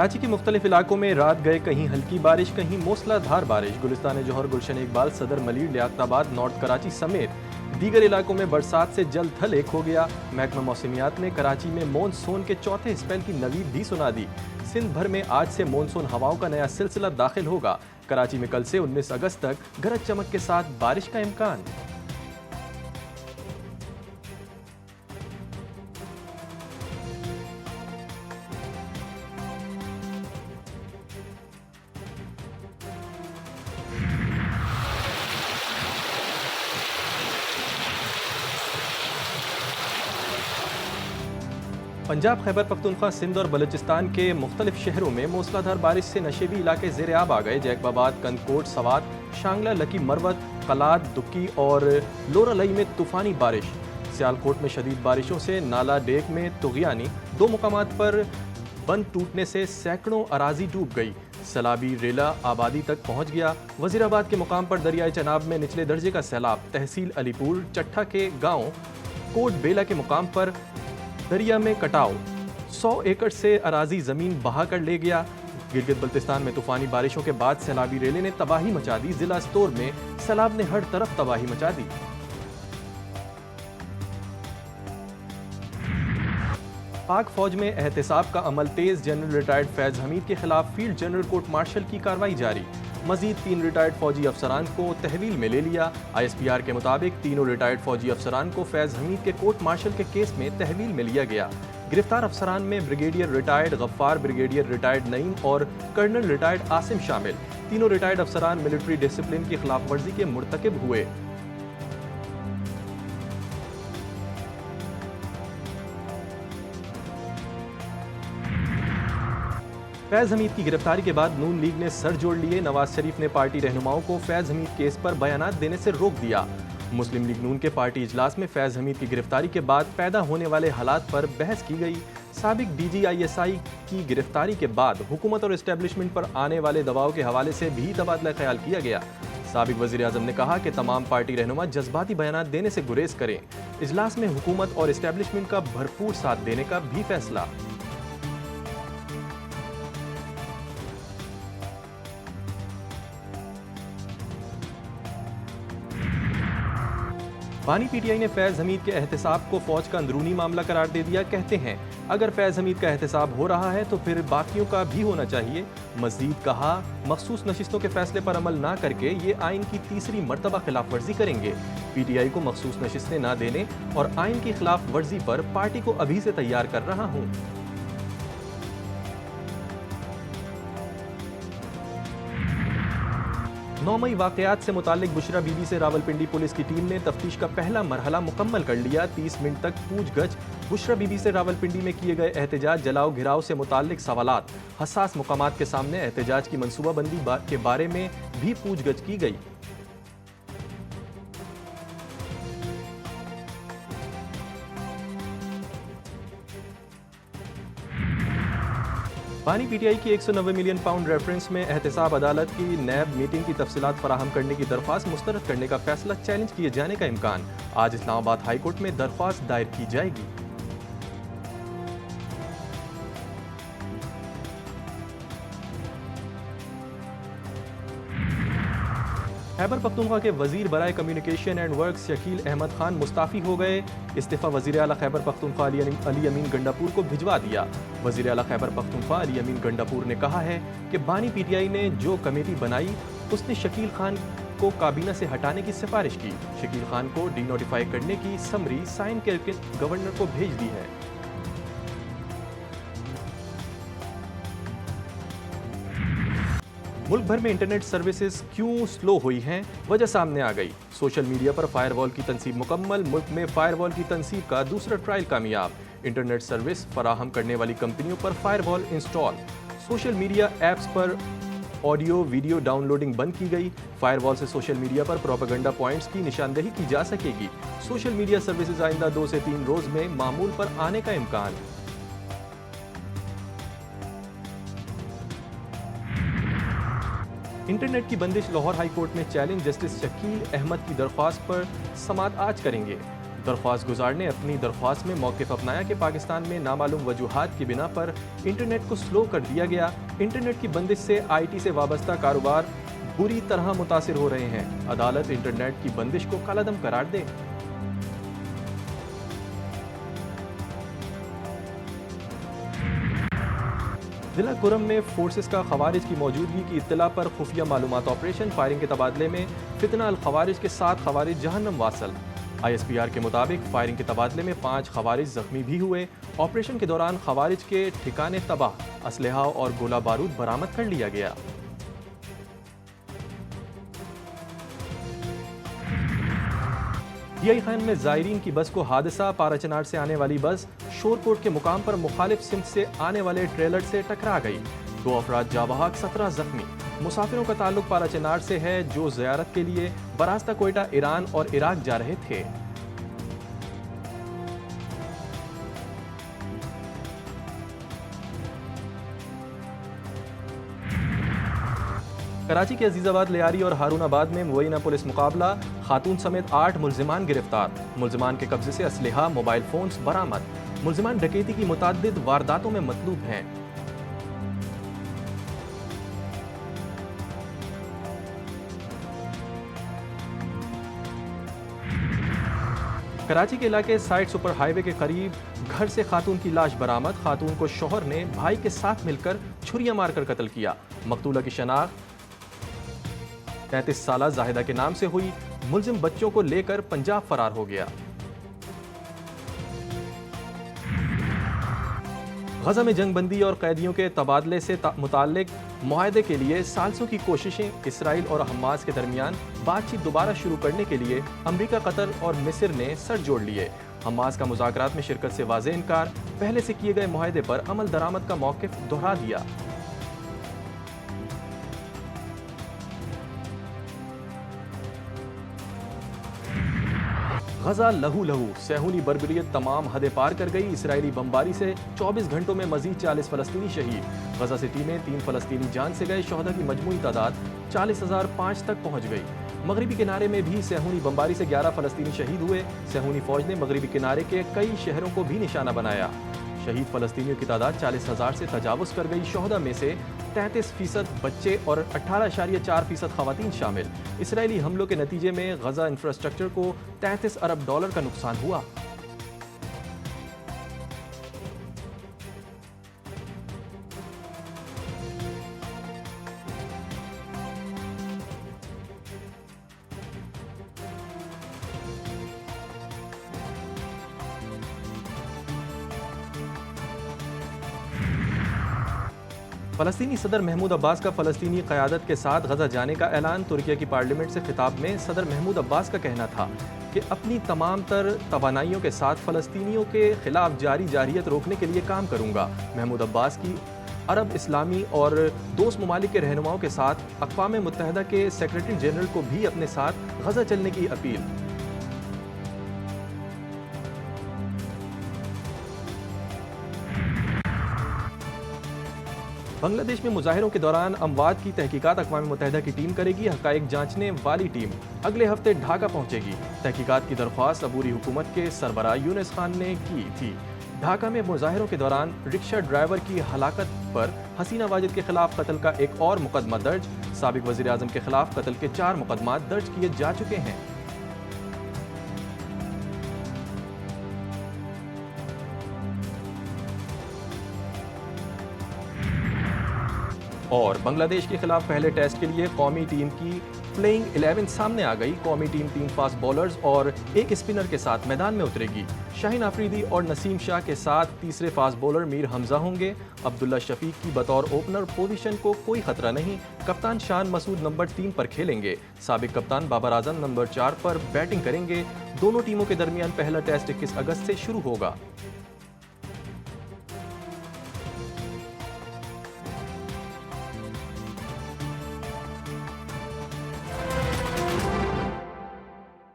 कराची के मुख्तलिफ इलाकों में रात गए कहीं हल्की बारिश, कहीं मूसलाधार बारिश। गुलिस्तान जौहर, गुलशन इकबाल, सदर मलीर, लियाकताबाद, नॉर्थ कराची समेत दीगर इलाकों में बरसात से जल थल एक हो गया। महकमा मौसमियात ने कराची में मॉनसून के चौथे स्पेल की नवीद भी सुना दी। सिंध भर में आज से मॉनसून हवाओं का नया सिलसिला दाखिल होगा। कराची में कल से 19 अगस्त तक गरज चमक के साथ बारिश का इम्कान। पंजाब, खैबर पख्तूनख्वा, सिंध और बलूचिस्तान के मुख्तलिफ शहरों में मूसलाधार बारिश से नशेबी इलाके ज़ेर आब आ गए। जैकबाबाद, कंदकोट, सवात, शांगला, लकी मरवत, कलाद, दुक्की और लोरालई में तूफ़ानी बारिश। सियालकोट में शदीद बारिशों से नाला डेक में तुग़यानी, 2 मुकामात पर बंद टूटने से सैकड़ों अराजी डूब गई। सैलाबी रेला आबादी तक पहुंच गया। वज़ीराबाद के मुकाम पर दरियाए चनाब में निचले दर्जे का सैलाब। तहसील अलीपुर चट्ठा के गाँव कोट बेला के मुकाम पर दरिया में कटाव, 100 एकड़ से अराजी ज़मीन बहा कर ले गया। गिलगित बल्तिस्तान में तूफ़ानी बारिशों के बाद सैलाबी रेले ने तबाही मचा दी। जिला स्तोर में सैलाब ने हर तरफ तबाही मचा दी। पाक फौज में एहतसाब का अमल तेज। जनरल रिटायर्ड फैज़ हमीद के खिलाफ फील्ड जनरल कोर्ट मार्शल की कार्रवाई जारी। मजीद 3 रिटायर्ड फौजी अफसरान को तहवील में ले लिया। ISPR के मुताबिक तीनों रिटायर्ड फौजी अफसरान को फैज़ हमीद के कोर्ट मार्शल के केस में तहवील में लिया गया। गिरफ्तार अफसरान में brigadier retired Gaffar, brigadier retired Naeem और कर्नल रिटायर्ड आसिम शामिल। तीनों रिटायर्ड अफसरान मिलिट्री डिसिप्लिन की खिलाफ वर्जी के मुर्तकिब हुए। फैज़ हमीद की गिरफ्तारी के बाद नून लीग ने सर जोड़ लिए। नवाज शरीफ ने पार्टी रहनुमाओं को फैज़ हमीद केस पर बयानात देने से रोक दिया। मुस्लिम लीग नून के पार्टी इजलास में फैज़ हमीद की गिरफ्तारी के बाद पैदा होने वाले हालात पर बहस की गई। साबिक DG ISI की गिरफ्तारी के बाद हुकूमत और इस्टेब्लिशमेंट पर आने वाले दबाव के हवाले से भी तबादला ख्याल किया गया। साबिक वज़ीर आज़म ने कहा कि तमाम पार्टी रहनुमा जज्बाती बयानात देने से गुरेज करें। इजलास में हुकूमत और इस्टेब्लिशमेंट का भरपूर साथ देने का भी फैसला। बानी PTI ने फैज़ हमीद के एहतसाब को फौज का अंदरूनी मामला करार दे दिया। कहते हैं अगर फैज़ हमीद का एहतसाब हो रहा है तो फिर बाकियों का भी होना चाहिए। मज़ीद कहा, मखसूस नशिस्तों के फैसले पर अमल ना करके ये आइन की तीसरी मरतबा खिलाफ वर्जी करेंगे। PTI को मखसूस नशिस्तें ना देने और आइन की खिलाफ वर्जी पर पार्टी को अभी से तैयार कर रहा हूँ। 9 मई वाक़यात से मुतालिक बुशरा बीबी से रावलपिंडी पुलिस की टीम ने तफ्तीश का पहला मरहला मुकम्मल कर लिया। 30 मिनट तक पूछगछ। बुशरा बीबी से रावलपिंडी में किए गए एहतजाज, जलाओ घिराव से मुतालिक सवालात, हसास मुकामात के सामने एहतजाज की मनसूबाबंदी के बारे में भी पूछगछ की गई। बानी PTI की 190 मिलियन पाउंड रेफरेंस में एहतसाब अदालत की नैब मीटिंग की तफसीलात फराहम करने की दरख्वास्त मुस्तरद करने का फैसला चैलेंज किए जाने का इम्कान। आज इस्लामाबाद हाई कोर्ट में दरख्वास्त दायर की जाएगी। खैबर पख्तूनख्वा के वजीर बराए communication and works Shakeel Ahmed Khan मुस्ताफ़ी हो गए। इस्तीफ़ा वज़ीर आला खैबर पख्तूनख्वा अली अमीन गंडापुर को भिजवा दिया। वज़ीर आला खैबर पख्तूनख्वा अली अमीन गंडापुर ने कहा है कि बानी PTI ने जो कमेटी बनाई उसने शकील खान को काबीना से हटाने की सिफारिश की। शकील खान को डीनोटिफाई करने की समरी साइन करके गवर्नर को भेज दी है। मुल्क भर में इंटरनेट सर्विसेज क्यों स्लो हुई हैं, वजह सामने आ गई। सोशल मीडिया पर फायरवॉल की तनसीब मुकम्मल। मुल्क में फायरवॉल की तनसीब का दूसरा ट्रायल कामयाब। इंटरनेट सर्विस फराहम करने वाली कंपनियों पर firewall install. Social media apps पर ऑडियो वीडियो डाउनलोडिंग बंद की गई। फायरवॉल से सोशल मीडिया पर प्रोपेगेंडा पॉइंट्स की निशानदेही की जा सकेगी। सोशल मीडिया सर्विसेज आइंदा 2 से 3 रोज में मामूल पर आने का इम्कान। इंटरनेट की बंदिश लाहौर हाई कोर्ट में चैलेंज। जस्टिस शकील अहमद की दरख्वास्त पर समाअत आज करेंगे। दरख्वास्त गुजार ने अपनी दरख्वास्त में मौक़िफ़ अपनाया कि पाकिस्तान में नामालूम वजूहात की बिना पर इंटरनेट को स्लो कर दिया गया। इंटरनेट की बंदिश से IT से वाबस्ता कारोबार बुरी तरह मुतासिर हो रहे हैं। अदालत इंटरनेट की बंदिश को कालादम करार दे। जिला कुरम में फोर्सेस का खवारिज की मौजूदगी की इत्तला पर खुफिया मालूमात ऑपरेशन। फायरिंग के तबादले में फितना अल खवारिज के 7 खवारिज जहन्नम वासल। ISPR के मुताबिक फायरिंग के तबादले में 5 खवारिज जख्मी भी हुए। ऑपरेशन के दौरान खवारिज के ठिकाने तबाह, असलहा और गोला बारूद बरामद कर लिया गया। DI खान में जायरीन की बस को हादसा। पाराचनार से आने वाली बस शोरकोट के मुकाम पर मुखालिफ सिमत से आने वाले ट्रेलर से टकरा गई। 2 अफराद जाबहाक, 17 जख्मी। मुसाफिरों का ताल्लुक पाराचनार से है, जो ज़ियारत के लिए बरास्ता कोयटा ईरान और इराक जा रहे थे। कराची के अजीजाबाद, लियारी और हारूनाबाद में मुबैना पुलिस मुकाबला। खातून समेत 8 मुल्जिमान गिरफ्तार। मुल्जिमान के कब्जे से असलहा, मोबाइल फोन्स बरामद। मुल्जिमान डकैती की मुताद्दिद वारदातों में मतलूब हैं। कराची के इलाके साइड सुपर हाईवे के करीब घर से खातून की लाश बरामद। खातून को शौहर ने भाई के साथ मिलकर छुरियां मारकर कत्ल किया। मकतूला की शनाख्त 33 साला जाहिदा के नाम से हुई। मुल्जिम बच्चों को लेकर पंजाब फरार हो गया। गजा में जंगबंदी और कैदियों के तबादले से मुताल्लिक मुआहदे के लिए सालसों की कोशिशें। इसराइल और हमास के दरमियान बातचीत दोबारा शुरू करने के लिए अमरीका, कतर और मिस्र ने सर जोड़ लिए। हमास का मुज़ाकरात में शिरकत से वाज़ेह इनकार। पहले से किए गए मुआहदे पर अमल दरामद का मौक़िफ़ दोहरा दिया। गजा लहू लहू, सेहूनी बर्बरियत तमाम हदें पार कर गई। इसराइली बमबारी से 24 घंटों में मजीद 40 फ़लस्तीनी शहीद। गजा सिटी में 3 फ़लस्तीनी जान से गए। शहदा की मजमूई तादाद 40,005 तक पहुँच गई। मगरबी किनारे में भी सेहूनी बमबारी से 11 फ़लस्तीनी शहीद हुए। सेहूनी फ़ौज ने मगरबी किनारे के कई शहरों को भी निशाना बनाया। शहीद फ़लस्तीनियों की तादाद 40,000 से तजावुज़ कर गई। शहदा में से 33% बच्चे और 18.4% ख़वातीन शामिल। इसराइली हमलों के नतीजे में गजा इंफ्रास्ट्रक्चर को $33 अरब का नुकसान हुआ। फ़लस्तीनी सदर महमूद अब्बास का फ़लस्तीनी क़यादत के साथ गजा जाने का ऐलान। तुर्किया की पार्लियामेंट से खिताब में सदर महमूद अब्बास का कहना था कि अपनी तमाम तर तवानाइयों के साथ फ़लस्तीनियों के खिलाफ जारी जारहियत रोकने के लिए काम करूँगा। महमूद अब्बास की अरब, इस्लामी और दोस्त ममालिक के रहनुमाओं के साथ अक़वाम मुत्तहिदा के सेक्रेटरी जनरल को भी अपने साथ गजा चलने की अपील। बांग्लादेश में मुजाहिरों के दौरान अमवात की तहकीकात अक़वाम मुत्तहिदा की टीम करेगी। हक़ाइक़ जांचने वाली टीम अगले हफ्ते ढाका पहुंचेगी। तहकीकात की दरख्वास्त अबूरी हुकूमत के सरबराह यूनुस खान ने की थी। ढाका में मुजाहिरों के दौरान रिक्शा ड्राइवर की हलाकत पर हसीना वाजिद के खिलाफ कत्ल का एक और मुकदमा दर्ज। साबिक़ वज़ीर आज़म के खिलाफ कत्ल के 4 मुकदमात दर्ज किए जा चुके हैं। और बांग्लादेश के खिलाफ पहले टेस्ट के लिए कौमी टीम की प्लेइंग 11 सामने आ गई। कौमी टीम 3 फास्ट बॉलर्स और 1 स्पिनर के साथ मैदान में उतरेगी। शाहीन आफरीदी और नसीम शाह के साथ तीसरे फास्ट बॉलर मीर हमजा होंगे। अब्दुल्ला शफीक की बतौर ओपनर पोजीशन को कोई खतरा नहीं। कप्तान शान मसूद नंबर 3 पर खेलेंगे। साबिक कप्तान बाबर आजम नंबर 4 पर बैटिंग करेंगे। दोनों टीमों के दरमियान पहला टेस्ट 21 अगस्त से शुरू होगा।